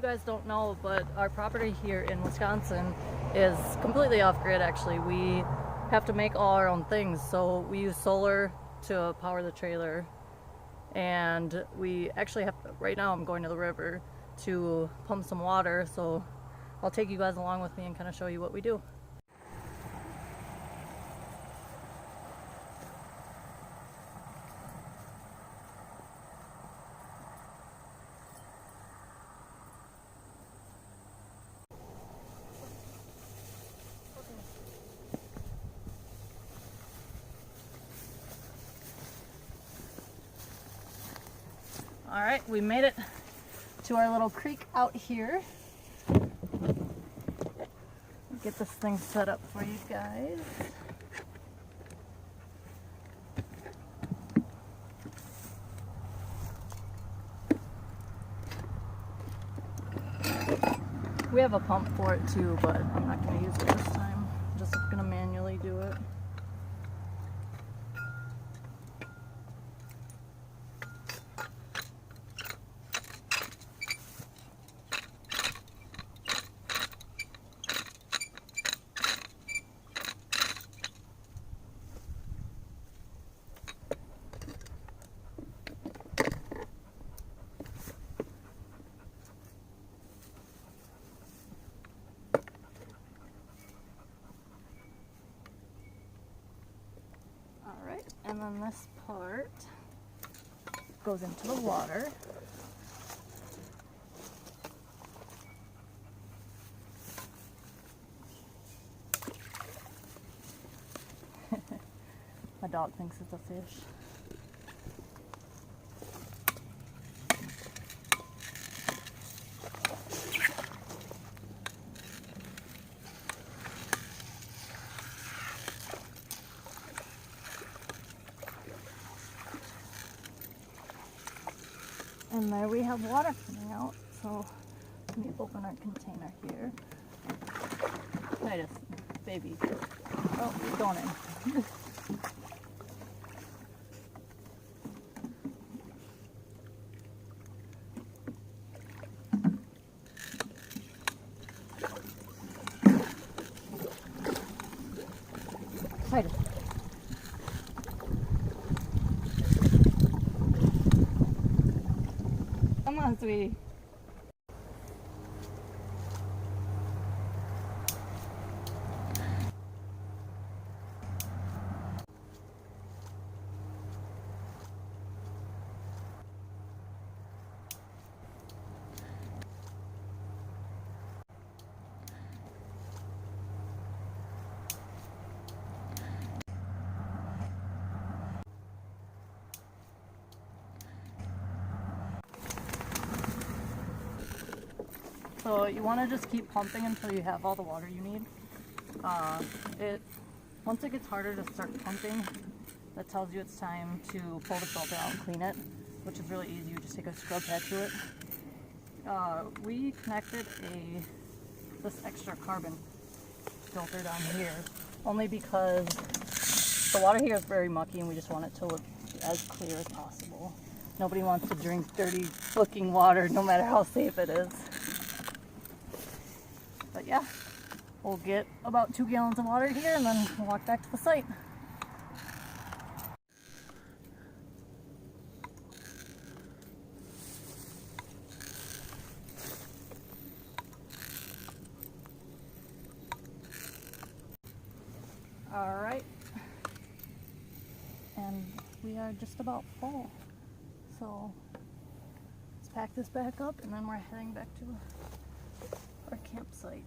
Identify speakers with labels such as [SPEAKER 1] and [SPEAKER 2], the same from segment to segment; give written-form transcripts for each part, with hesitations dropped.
[SPEAKER 1] guys don't know, but our property here in Wisconsin is completely off-grid actually. We have to make all our own things, so we use solar to power the trailer. And we actually have, right now I'm going to the river to pump some water, so I'll take you guys along with me and kind of show you what we do. All right, we made it to our little creek out here. Get this thing set up for you guys. We have a pump for it too, but I'm not going to use it this time. I'm just going to manually do it. Alright, and then this part goes into the water. My dog thinks it's a fish. And there we have water coming out, so let me open our container here. Titus, baby. Oh, he's going in. Titus. Come on, sweetie. So you want to just keep pumping until you have all the water you need. Once it gets harder to start pumping, that tells you it's time to pull the filter out and clean it, which is really easy. You just take a scrub head to it. We connected this extra carbon filter down here only because the water here is very mucky and we just want it to look as clear as possible. Nobody wants to drink dirty looking water, no matter how safe it is. But yeah, we'll get about 2 gallons of water here and then we'll walk back to the site. All right, and we are just about full. So let's pack this back up and then we're heading back to our campsite.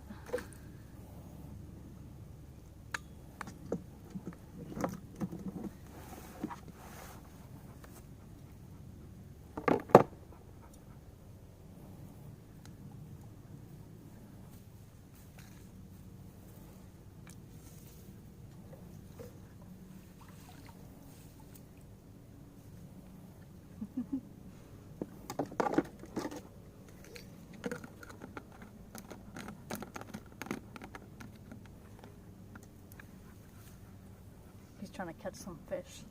[SPEAKER 1] He's trying to catch some fish.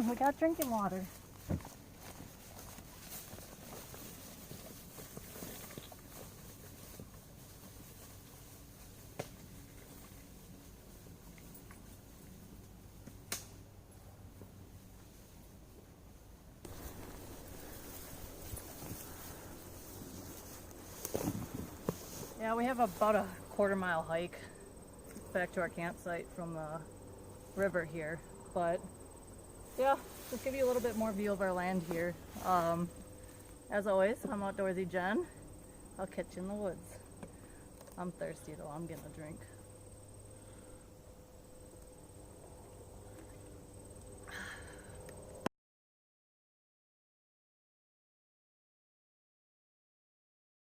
[SPEAKER 1] we got drinking water. Yeah, we have about a quarter-mile hike back to our campsite from the river here, but yeah, just give you a little bit more view of our land here. As always, I'm Outdoorsy Jen. I'll catch you in the woods. I'm thirsty though, I'm getting a drink.